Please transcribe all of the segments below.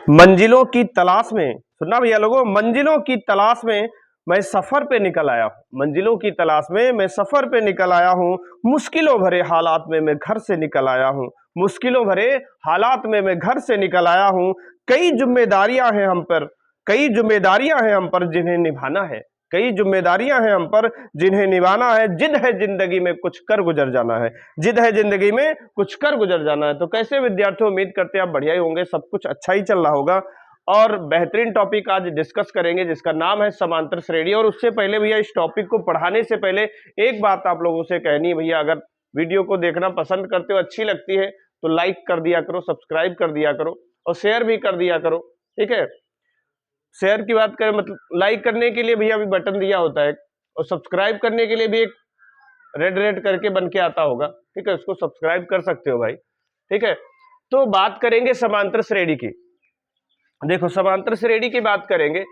मंजिलों की तलाश में, सुनना भैया लोगों, मंजिलों की तलाश में मैं सफर पे निकल आया हूं। मंजिलों की तलाश में मैं सफर पे निकल आया हूं। मुश्किलों भरे हालात में मैं घर से निकल आया हूं। मुश्किलों भरे हालात में मैं घर से निकल आया हूं। कई जिम्मेदारियां हैं हम पर, कई जिम्मेदारियां हैं हम पर जिन्हें निभाना है। कई जिम्मेदारियां हैं हम पर जिन्हें निभाना है। जिद है जिंदगी में कुछ कर गुजर जाना है। जिद है जिंदगी में कुछ कर गुजर जाना है। तो कैसे विद्यार्थियों, उम्मीद करते हैं आप बढ़िया ही होंगे, सब कुछ अच्छा ही चल रहा होगा। और बेहतरीन टॉपिक आज डिस्कस करेंगे जिसका नाम है समांतर श्रेणी। और उससे पहले भैया, इस टॉपिक को पढ़ाने से पहले एक बात आप लोगों से कहनी है भैया, अगर वीडियो को देखना पसंद करते हो, अच्छी लगती है तो लाइक कर दिया करो, सब्सक्राइब कर दिया करो और शेयर भी कर दिया करो। ठीक है, शेयर की बात करें, मतलब लाइक करने के लिए भैया अभी बटन दिया होता है और सब्सक्राइब करने के लिए भी एक रेड रेड करके बन के आता होगा। ठीक है, उसको सब्सक्राइब कर सकते हो भाई। ठीक है, तो बात करेंगे समांतर श्रेणी की। देखो, समांतर श्रेणी की बात करेंगे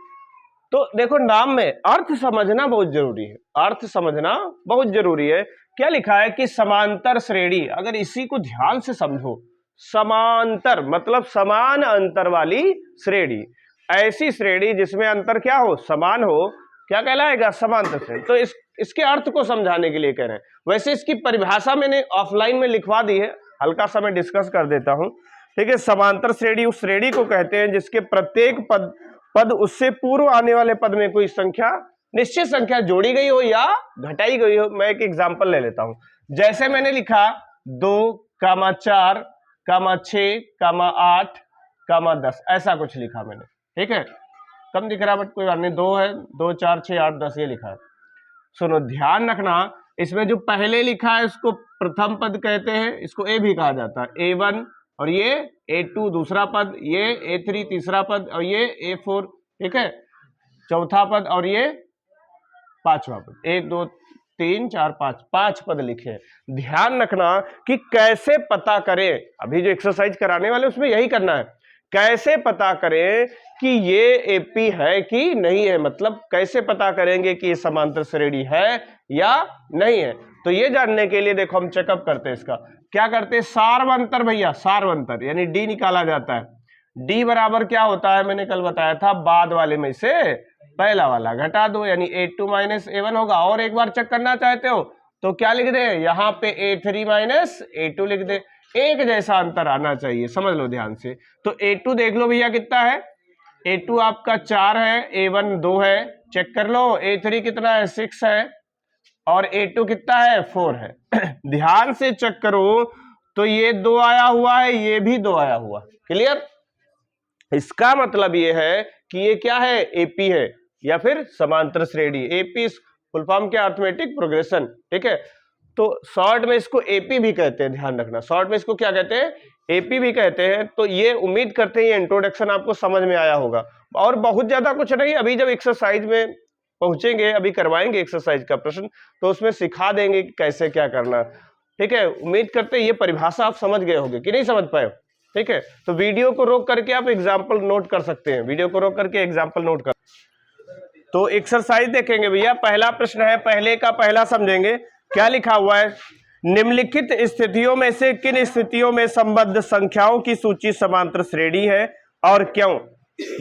तो देखो, नाम में अर्थ समझना बहुत जरूरी है। अर्थ समझना बहुत जरूरी है। क्या लिखा है कि समांतर श्रेणी, अगर इसी को ध्यान से समझो, समांतर मतलब समान अंतर वाली श्रेणी, ऐसी श्रेणी जिसमें अंतर क्या हो, समान हो, क्या कहलाएगा, समांतर श्रेणी। तो इसके अर्थ को समझाने के लिए कह रहे हैं। वैसे इसकी परिभाषा मैंने ऑफलाइन में लिखवा दी है, हल्का सा मैं डिस्कस कर देता हूं। ठीक है, समांतर श्रेणी उस श्रेणी को कहते हैं जिसके प्रत्येक पद उससे पूर्व आने वाले पद में कोई संख्या, निश्चित संख्या जोड़ी गई हो या घटाई गई हो। मैं एक एग्जांपल ले लेता हूं। जैसे मैंने लिखा 2, 4, 6, 8, 10, ऐसा कुछ लिखा मैंने। ठीक है, कम दिख रहा बट कोई बात नहीं, 2 है, 2, 4, 6, 8, 10 ये लिखा है। सुनो, ध्यान रखना, इसमें जो पहले लिखा है उसको प्रथम पद कहते हैं, इसको ए भी कहा जाता है, A1, और ये A2 दूसरा पद, ये A3 तीसरा पद, और ये A4 ठीक है चौथा पद, और ये पांचवा पद। 1 2 3 4 5, 5 पद लिखे हैं। ध्यान रखना कि कैसे पता करें, अभी जो एक्सरसाइज कराने वाले उसमें यही करना है, कैसे पता करें कि ये एपी है कि नहीं है। मतलब कैसे पता करेंगे कि ये समांतर श्रेणी है या नहीं है। तो ये जानने के लिए देखो हम चेकअप करते हैं इसका। क्या करते हैं, सार्वंतर भैया, सार्वंतर यानी डी निकाला जाता है। डी बराबर क्या होता है, मैंने कल बताया था, बाद वाले में से पहला वाला घटा दो, यानी A2 माइनस A1 होगा। और एक बार चेक करना चाहते हो तो क्या लिख दे, यहाँ पे A3 माइनस A2 लिख दे। एक जैसा अंतर आना चाहिए, समझ लो ध्यान से। तो A2 देख लो भैया कितना है, A2 आपका 4 है, A1 2 है, चेक कर लो। A3 कितना है, 6 है, और A2 कितना है, 4 है। ध्यान से चेक करो तो ये 2 आया हुआ है, ये भी 2 आया हुआ। क्लियर, इसका मतलब ये है कि ये क्या है, एपी है या फिर समांतर श्रेणी। एपी फुल फॉर्म क्या, अर्थमेटिक प्रोग्रेशन। ठीक है, तो शॉर्ट में इसको एपी भी कहते हैं, ध्यान रखना, शॉर्ट में इसको क्या कहते हैं, एपी भी कहते हैं। तो ये उम्मीद करते हैं ये इंट्रोडक्शन आपको समझ में आया होगा। और बहुत ज्यादा कुछ नहीं, अभी जब एक्सरसाइज में पहुंचेंगे, अभी करवाएंगे एक्सरसाइज का प्रश्न, तो उसमें सिखा देंगे कि कैसे क्या करना। ठीक है, उम्मीद करते हैं ये परिभाषा आप समझ गए होंगे कि नहीं समझ पाए। ठीक है, तो वीडियो को रोक करके आप एग्जाम्पल नोट कर सकते हैं, वीडियो को रोक करके एग्जाम्पल नोट कर। तो एक्सरसाइज देखेंगे भैया, पहला प्रश्न है, पहले का पहला समझेंगे। क्या लिखा हुआ है, निम्नलिखित स्थितियों में से किन स्थितियों में संबद्ध संख्याओं की सूची समांतर श्रेणी है और क्यों।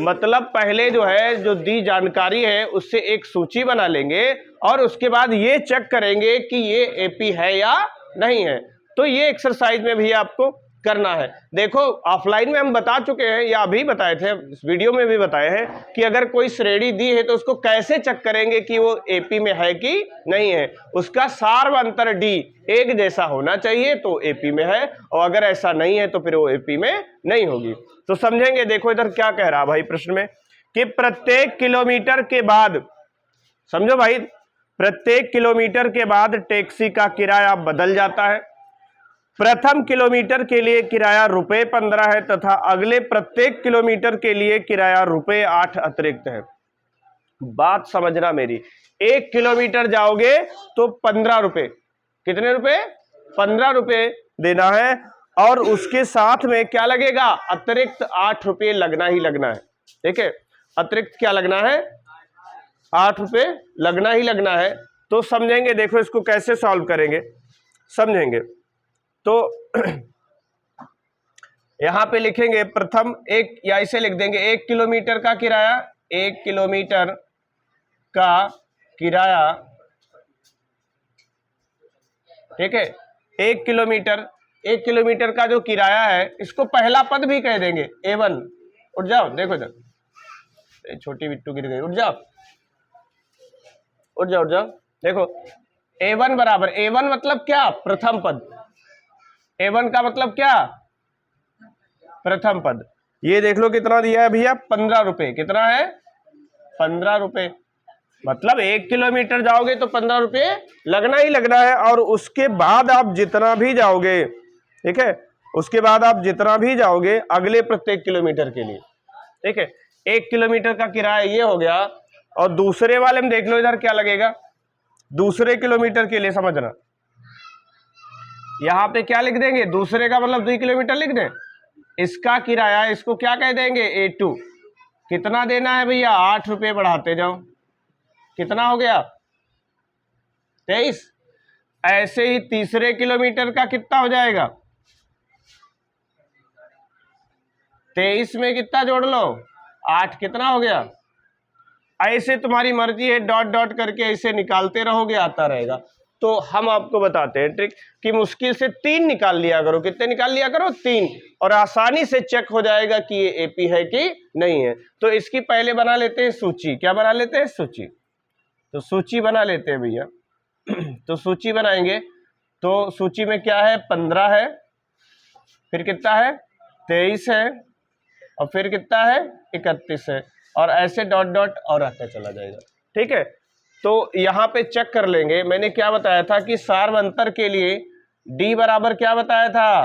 मतलब पहले जो है, जो दी जानकारी है उससे एक सूची बना लेंगे और उसके बाद ये चेक करेंगे कि ये एपी है या नहीं है। तो ये एक्सरसाइज में भी आपको करना है। देखो, ऑफलाइन में हम बता चुके हैं या अभी बताए थे, इस वीडियो में भी बताए हैं कि अगर कोई श्रेणी दी है तो उसको कैसे चेक करेंगे कि वो एपी में है कि नहीं है। उसका सार्वंतर डी एक जैसा होना चाहिए तो एपी में है, और अगर ऐसा नहीं है तो फिर वो एपी में नहीं होगी। तो समझेंगे, देखो इधर क्या कह रहा भाई प्रश्न में कि प्रत्येक किलोमीटर के बाद, समझो भाई, प्रत्येक किलोमीटर के बाद टैक्सी का किराया बदल जाता है। प्रथम किलोमीटर के लिए किराया ₹15 है तथा अगले प्रत्येक किलोमीटर के लिए किराया ₹8 अतिरिक्त है। बात समझना मेरी, 1 किलोमीटर जाओगे तो 15 रुपए, कितने रुपए, 15 रुपए देना है, और उसके साथ में क्या लगेगा, अतिरिक्त 8 रुपए लगना ही लगना है। ठीक है, अतिरिक्त क्या लगना है, 8 रुपए लगना ही लगना है। तो समझेंगे, देखो इसको कैसे सॉल्व करेंगे, समझेंगे। तो यहां पे लिखेंगे प्रथम एक, या इसे लिख देंगे 1 किलोमीटर का किराया, 1 किलोमीटर का किराया, ठीक है। 1 किलोमीटर का जो किराया है, इसको पहला पद भी कह देंगे A1। उठ जाओ, देखो इधर छोटी बिट्टू गिर गई, उठ जाओ उठ जाओ उठ जाओ। देखो A1 बराबर, A1 मतलब क्या, प्रथम पद। A1 का मतलब क्या, प्रथम पद। ये देख लो कितना दिया है भैया, 15 रुपए। कितना है, 15 रुपए। मतलब 1 किलोमीटर जाओगे तो 15 रुपये लगना ही लगना है। और उसके बाद आप जितना भी जाओगे, ठीक है, उसके बाद आप जितना भी जाओगे अगले प्रत्येक किलोमीटर के लिए, ठीक है। 1 किलोमीटर का किराया ये हो गया। और दूसरे वाले में देख लो इधर क्या लगेगा, दूसरे किलोमीटर के लिए समझना, यहां पे क्या लिख देंगे, दूसरे का मतलब 2 किलोमीटर लिख दें। इसका किराया, इसको क्या कह देंगे, A2। कितना देना है भैया, 8 रुपये, बढ़ाते जाओ। कितना हो गया, 23। ऐसे ही तीसरे किलोमीटर का कितना हो जाएगा, 23 में कितना जोड़ लो, 8। कितना हो गया। ऐसे तुम्हारी मर्जी है, डॉट डॉट करके ऐसे निकालते रहोगे, आता रहेगा। तो हम आपको बताते हैं ट्रिक कि मुश्किल से 3 निकाल लिया करो। कितने निकाल लिया करो, 3। और आसानी से चेक हो जाएगा कि ये एपी है कि नहीं है। तो इसकी पहले बना लेते हैं सूची। क्या बना लेते हैं, सूची। तो सूची बना लेते हैं भैया। तो सूची बनाएंगे तो सूची में क्या है, 15 है, फिर कितना है, 23 है, और फिर कितना है, 31 है, और ऐसे डॉट डॉट और आता चला जाएगा, ठीक है। तो यहाँ पे चेक कर लेंगे, मैंने क्या बताया था कि सार्वंतर के लिए D बराबर क्या बताया था,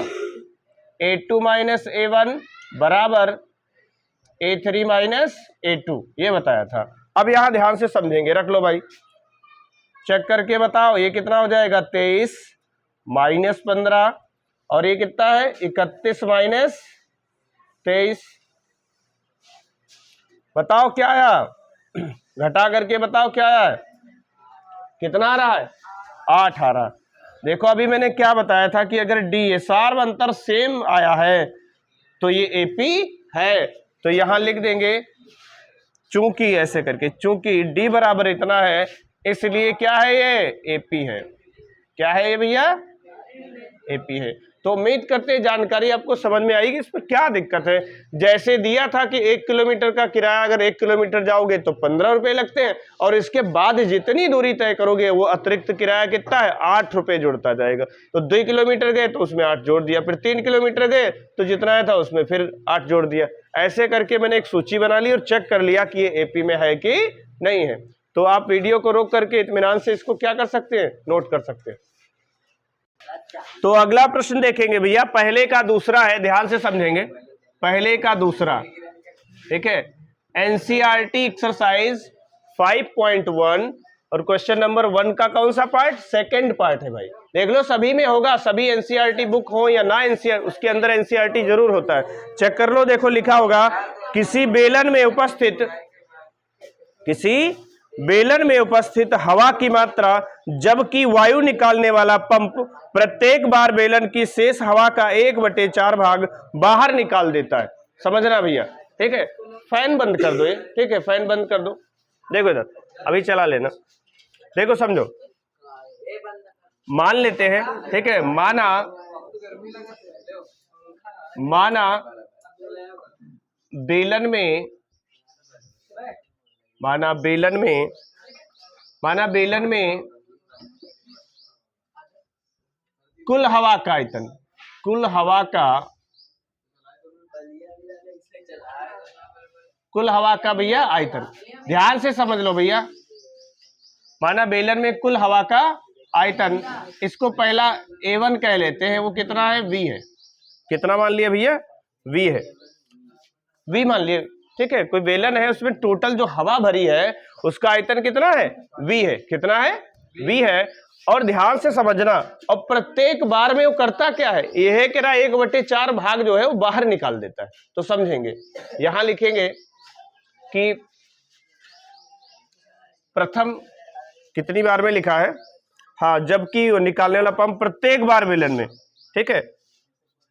A2 माइनस A1 बराबर A3 माइनस A2, ये बताया था। अब यहाँ ध्यान से समझेंगे, रख लो भाई, चेक करके बताओ ये कितना हो जाएगा, 23 माइनस 15, और ये कितना है, 31 माइनस 23। बताओ क्या आया, घटा करके बताओ क्या आया, कितना आ रहा है, 8 आ रहा। देखो अभी मैंने क्या बताया था कि अगर डी सार्वंतर सेम आया है तो ये एपी है। तो यहां लिख देंगे चूंकि, ऐसे करके, चूंकि डी बराबर इतना है इसलिए क्या है, ये एपी है। क्या है ये भैया, एपी है। तो उम्मीद करते हैं जानकारी आपको समझ में आएगी। इसमें क्या दिक्कत है, जैसे दिया था कि 1 किलोमीटर का किराया, अगर 1 किलोमीटर जाओगे तो 15 रुपए लगते हैं, और इसके बाद जितनी दूरी तय करोगे वो अतिरिक्त किराया कितना है, 8 रुपए जुड़ता जाएगा। तो 2 किलोमीटर गए तो उसमें 8 जोड़ दिया, फिर 3 किलोमीटर गए तो जितना आया था उसमें फिर 8 जोड़ दिया। ऐसे करके मैंने एक सूची बना ली और चेक कर लिया कि ये एपी में है कि नहीं है। तो आप वीडियो को रोक करके इत्मीनान से इसको क्या कर सकते हैं, नोट कर सकते हैं। तो अगला प्रश्न देखेंगे भैया, पहले का दूसरा है, ध्यान से समझेंगे। पहले का दूसरा, ठीक है, एनसीईआरटी एक्सरसाइज 5.1 और क्वेश्चन नंबर 1 का कौन सा पार्ट, सेकंड पार्ट है भाई। देख लो सभी में होगा, सभी एनसीईआरटी बुक हो या ना एनसीईआरटी, उसके अंदर एनसीईआरटी जरूर होता है। चेक कर लो, देखो लिखा होगा, किसी बेलन में उपस्थित हवा की मात्रा जबकि वायु निकालने वाला पंप प्रत्येक बार बेलन की शेष हवा का 1/4 भाग बाहर निकाल देता है। समझना भैया, ठीक है। फैन बंद कर दो ये, ठीक है, फैन बंद कर दो। देखो इधर, अभी चला लेना, देखो समझो। मान लेते हैं, ठीक है, माना बेलन में कुल हवा का आयतन, कुल हवा का भैया आयतन, ध्यान से समझ लो भैया। माना बेलन में कुल हवा का आयतन, इसको पहला A1 कह लेते हैं, वो कितना है, V है। कितना मान लिया भैया, V है, V मान लिए, ठीक है। कोई बेलन है, उसमें टोटल जो हवा भरी है उसका आयतन कितना है, V है। कितना है, V है। और ध्यान से समझना, और प्रत्येक बार में वो करता क्या है, यह है कि ना 1/4 भाग जो है वो बाहर निकाल देता है। तो समझेंगे, यहां लिखेंगे कि प्रथम कितनी बार में लिखा है, हाँ, जबकि निकालने वाला पंप प्रत्येक बार बेलन में, ठीक है,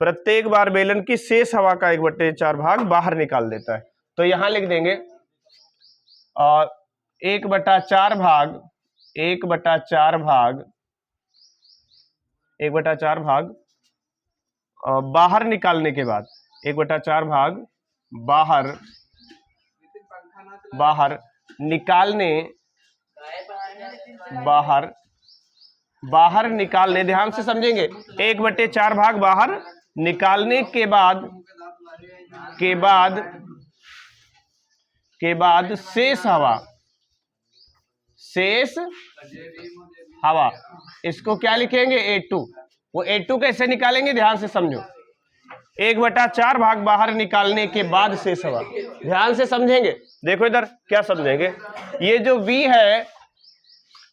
प्रत्येक बार बेलन की शेष हवा का 1/4 भाग बाहर निकाल देता है। तो यहां लिख देंगे 1/4 भाग 1/4 भाग बाहर निकालने के बाद 1/4 भाग बाहर निकालने, ध्यान से समझेंगे, 1/4 भाग बाहर निकालने के बाद शेष हवा, इसको क्या लिखेंगे A2। वो A2 कैसे निकालेंगे, ध्यान से समझो। 1/4 भाग बाहर निकालने के बाद शेष हवा, ध्यान से समझेंगे। देखो इधर क्या समझेंगे, ये जो V है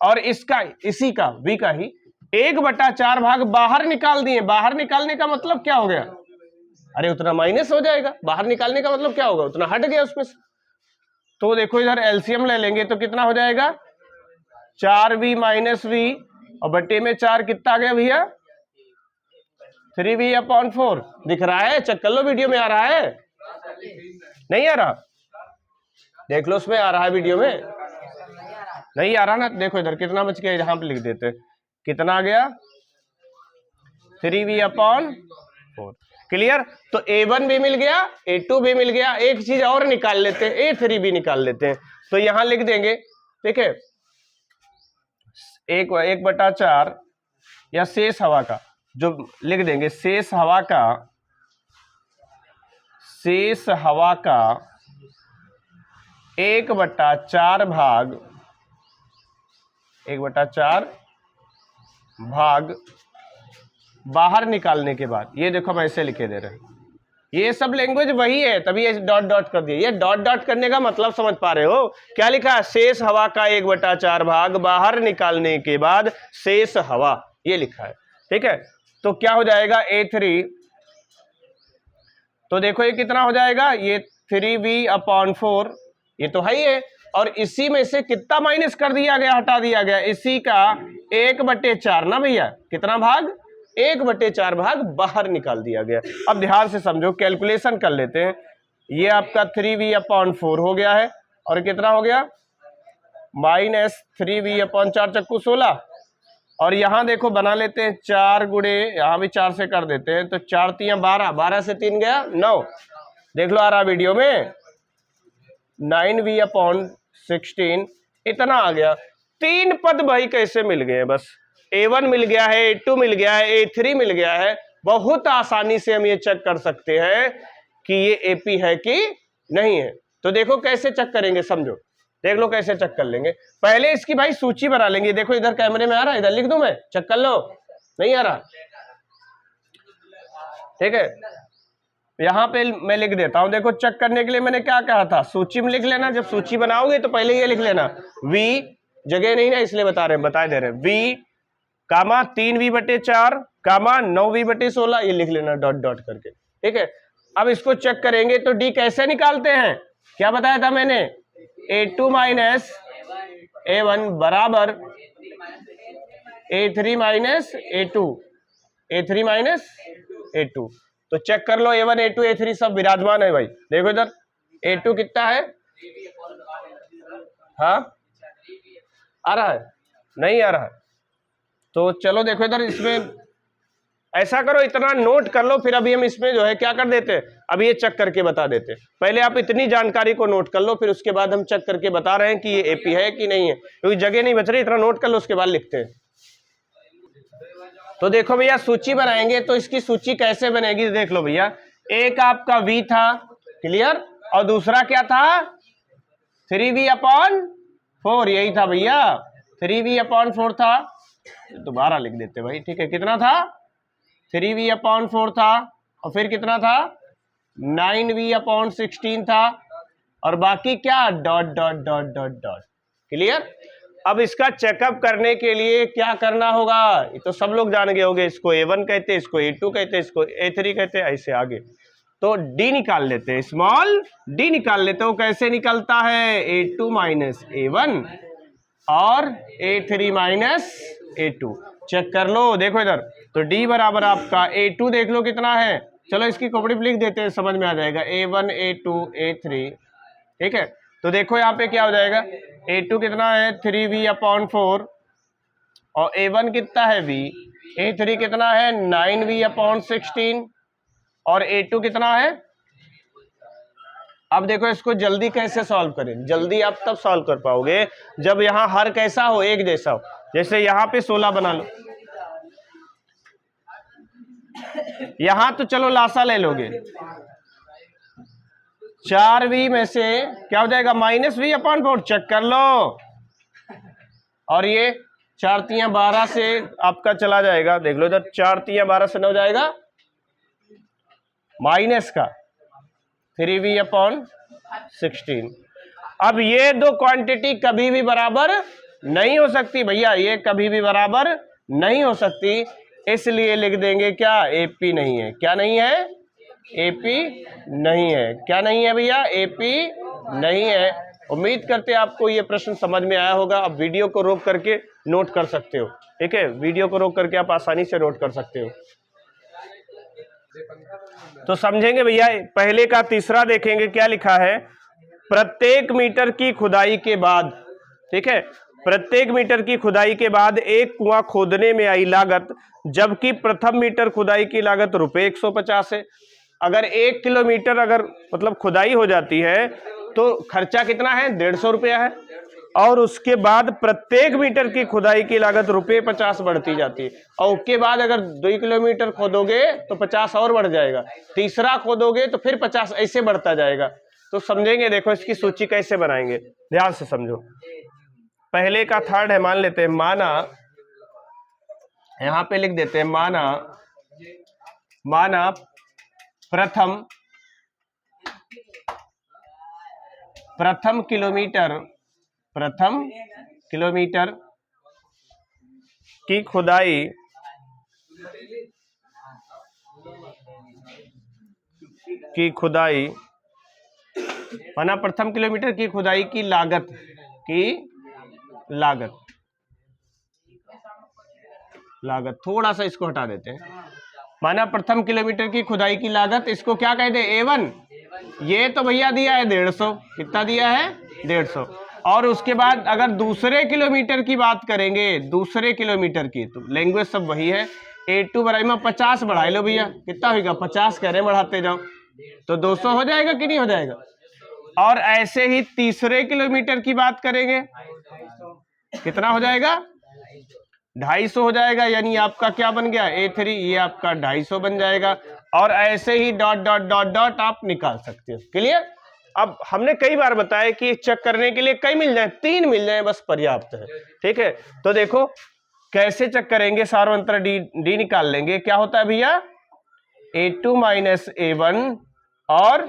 और इसका इसी का V का ही 1/4 भाग बाहर निकाल दिए। बाहर निकालने का मतलब क्या हो गया, अरे उतना माइनस हो जाएगा। बाहर निकालने का मतलब क्या होगा, उतना हट गया उसमें से। तो देखो इधर एलसीएम ले लेंगे तो कितना हो जाएगा 4V - V और बट्टे में 4 कितना आ गया भैया 3V/4। दिख रहा है, चेक कर लो, वीडियो में आ रहा है, नहीं आ रहा, देख लो उसमें आ रहा है, वीडियो में नहीं आ रहा ना। देखो इधर कितना बच गया, यहां पे लिख देते, कितना आ गया 3V/4। क्लियर। तो A1 भी मिल गया, A2 भी मिल गया, एक चीज और निकाल लेते हैं, A3 भी निकाल लेते हैं। तो यहां लिख देंगे, ठीक है, 1/4 या शेष हवा का, जो लिख देंगे शेष हवा का 1/4 भाग बाहर निकालने के बाद। ये देखो हम ऐसे लिखे दे रहे हैं, ये सब लैंग्वेज वही है, तभी ऐसे डॉट डॉट कर दिए। ये डॉट डॉट करने का मतलब समझ पा रहे हो, क्या लिखा है, शेष हवा का 1/4 भाग बाहर निकालने के बाद शेष हवा, ये लिखा है, ठीक है। तो क्या हो जाएगा A3, तो देखो ये कितना हो जाएगा, ये 3V/4, ये तो है ही है, और इसी में से कितना माइनस कर दिया गया, हटा दिया गया, इसी का 1/4 ना भैया, कितना भाग 1/4 भाग बाहर निकाल दिया गया। अब ध्यान से समझो, कैलकुलेशन कर लेते हैं। ये आपका 3V/4 हो गया है, और कितना हो गया -3V/4, 16। और यहां देखो बना लेते हैं 4 गुणे, यहां भी 4 से कर देते हैं, तो 4 3 12, 12 से 3 गया 9। देख लो आ रहा वीडियो में 9V/16, इतना आ गया। 3 पद भाई कैसे मिल गए, बस A1 मिल गया है, A2 मिल गया है, A3 मिल गया है। बहुत आसानी से हम ये चेक कर सकते हैं कि ये AP है कि नहीं है। तो देखो कैसे चेक करेंगे, समझो, देख लो कैसे चेक कर लेंगे। पहले इसकी भाई सूची बना लेंगे। देखो इधर कैमरे में आ रहा है, इधर लिख दूं मैं, चेक कर लो, नहीं आ रहा, ठीक है। यहां पे मैं लिख देता हूं, देखो चेक करने के लिए मैंने क्या कहा था, सूची में लिख लेना। जब सूची बनाओगे तो पहले ये लिख लेना, V, जगह नहीं ना इसलिए बता दे रहे, V, 3V/4, 9V/16, ये लिख लेना डॉट डॉट करके, ठीक है। अब इसको चेक करेंगे तो D कैसे निकालते हैं, क्या बताया था मैंने, A2 - A1 बराबर A3 - A2। तो चेक कर लो, A1 A2 A3 सब विराजमान है भाई। देखो इधर A2 कितना है, हाँ आ रहा है, नहीं आ रहा है, तो चलो देखो इधर, इसमें ऐसा करो, इतना नोट कर लो, फिर अभी हम इसमें जो है क्या कर देते हैं, अभी ये चेक करके बता देते हैं। पहले आप इतनी जानकारी को नोट कर लो, फिर उसके बाद हम चेक करके बता रहे हैं कि ये AP है कि नहीं है, क्योंकि जगह नहीं बच रही। इतना नोट कर लो, उसके बाद लिखते हैं। तो देखो भैया सूची बनाएंगे, तो इसकी सूची कैसे बनेगी, देख लो भैया। एक आपका V था, क्लियर, और दूसरा क्या था 3V/4, यही था भैया, 3V/4 था। दोबारा लिख देते भाई, ठीक है, कितना था 3V/4 था, और फिर कितना था 9V/16 था, और बाकी क्या dot dot dot dot dot, clear. अब इसका चेकअप करने के लिए क्या करना होगा, ये तो सब लोग जान गए होंगे, इसको A1 कहते हैं, इसको A2 कहते हैं, इसको A3 कहते हैं, ऐसे आगे। तो D निकाल लेते हैं, स्मॉल D निकाल लेते हैं। वो कैसे निकलता है, A2 - A1 और A3 - A2। चेक कर लो, देखो इधर। तो डी बराबर आपका A2 देख लो कितना है, चलो इसकी कॉपी लिख देते हैं, समझ में आ जाएगा। A1 A2 A3, ठीक है। तो देखो यहाँ पे क्या हो जाएगा, A2 कितना है 3V/4 और A1 कितना है V, A3 कितना है 9V/16 और A2 कितना है। अब देखो इसको जल्दी कैसे सॉल्व करें, जल्दी आप तब सॉल्व कर पाओगे जब यहाँ हर कैसा हो, एक जैसा हो। जैसे यहाँ पे 16 बना लो, यहां तो चलो लासा ले लोगे, 4V में से क्या हो जाएगा -V/4, चेक कर लो। और ये 4 तियां 12 से आपका चला जाएगा, देख लो इधर 4 तियां 12 से न हो जाएगा माइनस का 3V/16। अब ये दो क्वांटिटी कभी भी बराबर नहीं हो सकती भैया, ये कभी भी बराबर नहीं हो सकती, इसलिए लिख देंगे क्या, AP नहीं है। क्या नहीं है, AP नहीं है। क्या नहीं है भैया, AP नहीं है। उम्मीद करते हैं आपको ये प्रश्न समझ में आया होगा। अब वीडियो को रोक करके नोट कर सकते हो, ठीक है, वीडियो को रोक करके आप आसानी से नोट कर सकते हो। तो समझेंगे भैया, पहले का तीसरा देखेंगे क्या लिखा है। प्रत्येक मीटर की खुदाई के बाद, ठीक है, प्रत्येक मीटर की खुदाई के बाद एक कुआं खोदने में आई लागत, जबकि प्रथम मीटर खुदाई की लागत रुपए 150 है। अगर 1 किलोमीटर अगर मतलब खुदाई हो जाती है तो खर्चा कितना है, 150 रुपया है। और उसके बाद प्रत्येक मीटर की खुदाई की लागत रुपए 50 बढ़ती जाती है। और उसके बाद अगर 2 किलोमीटर खोदोगे तो 50 और बढ़ जाएगा, तीसरा खोदोगे तो फिर 50, ऐसे बढ़ता जाएगा। तो समझेंगे, देखो इसकी सूची कैसे बनाएंगे, ध्यान से समझो। पहले का थर्ड है, मान लेते हैं, माना यहां पे लिख देते हैं, माना प्रथम किलोमीटर की खुदाई माना प्रथम किलोमीटर की खुदाई की लागत थोड़ा सा इसको हटा देते हैं। माना प्रथम किलोमीटर की खुदाई की लागत, इसको क्या कहते हैं, A1। ये तो भैया दिया है 150, कितना दिया है 150। और उसके बाद अगर दूसरे किलोमीटर की बात करेंगे, दूसरे किलोमीटर की, तो लैंग्वेज सब वही है। A2 बराबर में 50 बढ़ा लो भैया, कितना होगा 50 कह रहे हैं, बढ़ाते जाओ तो 200 हो जाएगा कि नहीं हो जाएगा। और ऐसे ही तीसरे किलोमीटर की बात करेंगे, कितना हो जाएगा 250 हो जाएगा, यानी आपका क्या बन गया A3, ये आपका 250 बन जाएगा। और ऐसे ही डॉट डॉट डॉट डॉट आप निकाल सकते हो। क्लियर। अब हमने कई बार बताया कि चेक करने के लिए कई मिल जाए, 3 मिल जाए बस पर्याप्त है, ठीक है। तो देखो कैसे चेक करेंगे, सार्वंतर डी निकाल लेंगे। क्या होता है भैया, A2 माइनस A1 और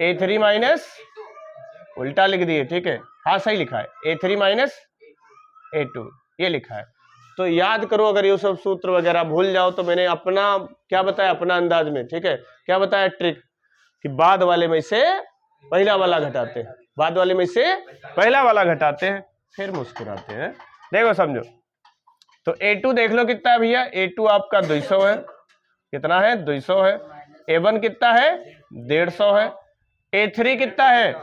A3 माइनस, उल्टा लिख दिए, ठीक है, हाँ सही लिखा है, A3 माइनस A2 ये लिखा है। तो याद करो, अगर ये सब सूत्र वगैरह भूल जाओ तो मैंने अपना क्या बताया, अपना अंदाज में, ठीक है, क्या बताया ट्रिक, कि बाद वाले में से पहला वाला घटाते हैं, बाद वाले में से पहला वाला घटाते हैं, फिर मुस्कुराते हैं। देखो समझो, तो A2 देख लो कितना है भैया, A2 आपका 200 है, कितना है 200 है। A1 कितना है 150 है। A3 कितना है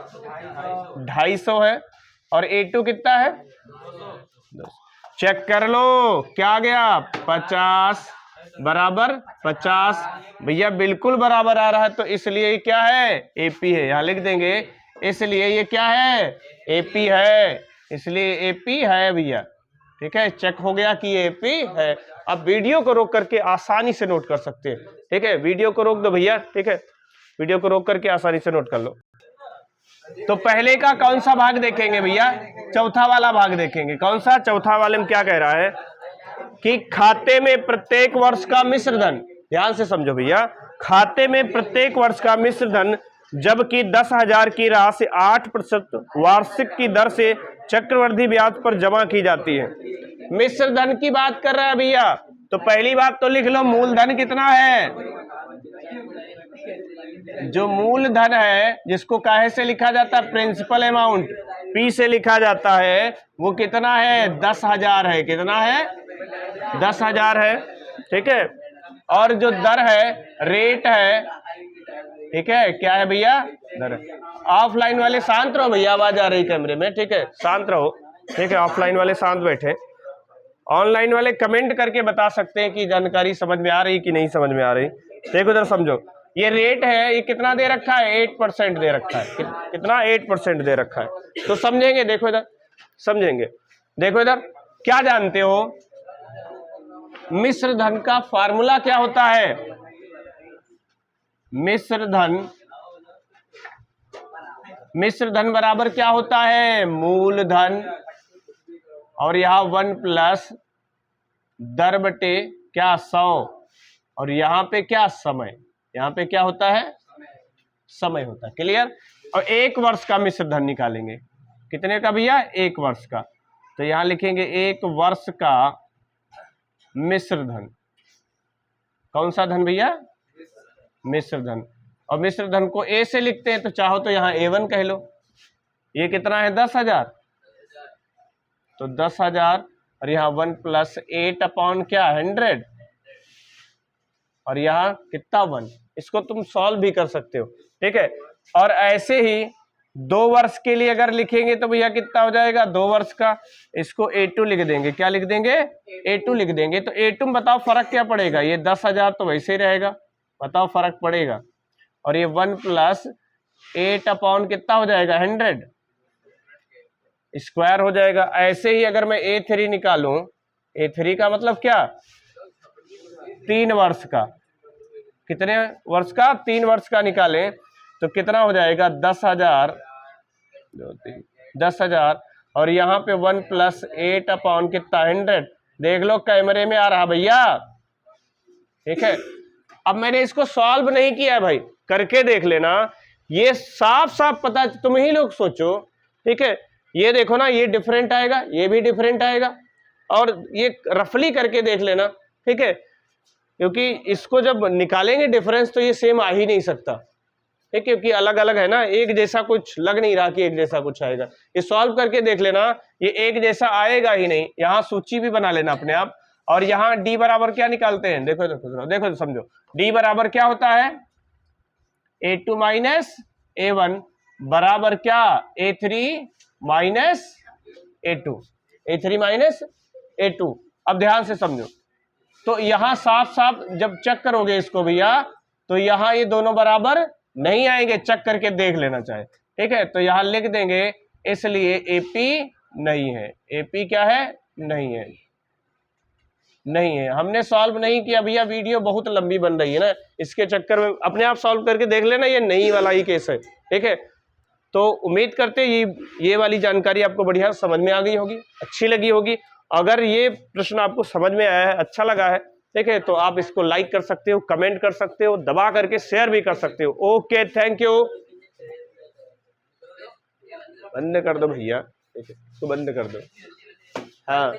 250 है। और A2 कितना है 200। चेक कर लो क्या आ गया, 50 बराबर 50 भैया, बिल्कुल बराबर आ रहा है। तो इसलिए क्या है, AP है, यहां लिख देंगे, इसलिए ये क्या है AP है, इसलिए AP है भैया, ठीक है। चेक हो गया कि ये AP है। अब वीडियो को रोक करके आसानी से नोट कर सकते हैं, ठीक है, वीडियो को रोक दो भैया, ठीक है, वीडियो को रोक करके आसानी से नोट कर लो। तो पहले का कौन सा भाग देखेंगे भैया, चौथा वाला भाग देखेंगे। कौन सा, चौथा वाले में क्या कह रहा है कि खाते में प्रत्येक वर्ष का मिश्र धन, ध्यान से समझो भैया, खाते में प्रत्येक वर्ष का मिश्र धन जबकि 10,000 की राशि 8% वार्षिक की दर से चक्रवृद्धि ब्याज पर जमा की जाती है। मिश्र धन की बात कर रहा है भैया, तो पहली बात तो लिख लो मूलधन कितना है। जो मूलधन है जिसको काहे से लिखा जाता है, प्रिंसिपल अमाउंट, P से लिखा जाता है वो कितना है, 10,000 है। कितना है, 10,000 है। ठीक है, और जो दर है, रेट है, ठीक है, क्या है भैया, दर। ऑफलाइन वाले शांत रहो भैया, आवाज आ रही कैमरे में, ठीक है, शांत रहो। ठीक है, ऑफलाइन वाले शांत बैठे। ऑनलाइन वाले कमेंट करके बता सकते हैं कि जानकारी समझ में आ रही कि नहीं समझ में आ रही। देखो इधर समझो, ये रेट है, ये कितना दे रखा है, 8% दे रखा है। कितना, 8% दे रखा है। तो समझेंगे, देखो इधर समझेंगे। देखो इधर, क्या जानते हो, मिश्र धन का फार्मूला क्या होता है? मिश्र धन बराबर क्या होता है, मूलधन, और यहां 1 प्लस दर बटे क्या, 100, और यहां पे क्या, समय। यहां पे क्या होता है, समय होता है। क्लियर। और 1 वर्ष का मिश्र धन निकालेंगे। कितने का भैया, 1 वर्ष का। तो यहां लिखेंगे 1 वर्ष का मिश्र धन। कौन सा धन भैया, मिश्र धन। और मिश्र धन को ए से लिखते हैं, तो चाहो तो यहां A1 कह लो। ये कितना है, 10,000, तो 10,000, और यहाँ 1 प्लस 8 अपॉन क्या, 100, और यहाँ कितना, 1। इसको तुम सॉल्व भी कर सकते हो। ठीक है, और ऐसे ही 2 वर्ष के लिए अगर लिखेंगे तो भैया कितना हो जाएगा, 2 वर्ष का। इसको A2 लिख देंगे। क्या लिख देंगे, A2 लिख देंगे। तो A2 में बताओ फर्क क्या पड़ेगा, ये 10,000 तो वैसे ही रहेगा, बताओ फर्क पड़ेगा। और ये 1 प्लस 8 अपॉन कितना हो जाएगा, 100 स्क्वायर हो जाएगा। ऐसे ही अगर मैं A3 निकालूं, A3 का मतलब क्या, 3 वर्ष का। कितने वर्ष का, 3 वर्ष का निकालें तो कितना हो जाएगा, 10,000, 10,000, और यहाँ पे 1 प्लस 8 अपॉन कितना, 100। देख लो कैमरे में आ रहा भैया। ठीक है, अब मैंने इसको सॉल्व नहीं किया है भाई, करके देख लेना। ये साफ साफ पता, तुम ही लोग सोचो। ठीक है, ये देखो ना, ये डिफरेंट आएगा, ये भी डिफरेंट आएगा, और ये रफली करके देख लेना। ठीक है, क्योंकि इसको जब निकालेंगे डिफरेंस तो ये सेम आ ही नहीं सकता। ठीक, क्योंकि अलग अलग है ना, एक जैसा कुछ लग नहीं रहा कि एक जैसा कुछ आएगा। ये सॉल्व करके देख लेना, ये एक जैसा आएगा ही नहीं। यहाँ सूची भी बना लेना अपने आप। और यहाँ डी बराबर क्या निकालते हैं, देखो देखो देखो, समझो डी बराबर क्या होता है, A2 माइनस A1 बराबर क्या, A3 minus A2, A3 minus A2। अब ध्यान से समझो, तो यहां साफ साफ जब चेक करोगे इसको भैया, तो यहां ये दोनों बराबर नहीं आएंगे, चेक करके देख लेना चाहे। ठीक है, तो यहां लिख देंगे, इसलिए AP नहीं है। AP क्या है, नहीं है, नहीं है। हमने सॉल्व नहीं किया भैया, वीडियो बहुत लंबी बन रही है ना, इसके चक्कर में अपने आप सॉल्व करके देख लेना, ये नहीं वाला ही केस है। ठीक है, तो उम्मीद करते ये वाली जानकारी आपको बढ़िया समझ में आ गई होगी, अच्छी लगी होगी। अगर ये प्रश्न आपको समझ में आया है, अच्छा लगा है, ठीक है, तो आप इसको लाइक कर सकते हो, कमेंट कर सकते हो, दबा करके शेयर भी कर सकते हो। Okay, thank you. बंद कर दो भैया, ठीक है, इसको बंद कर दो। हाँ।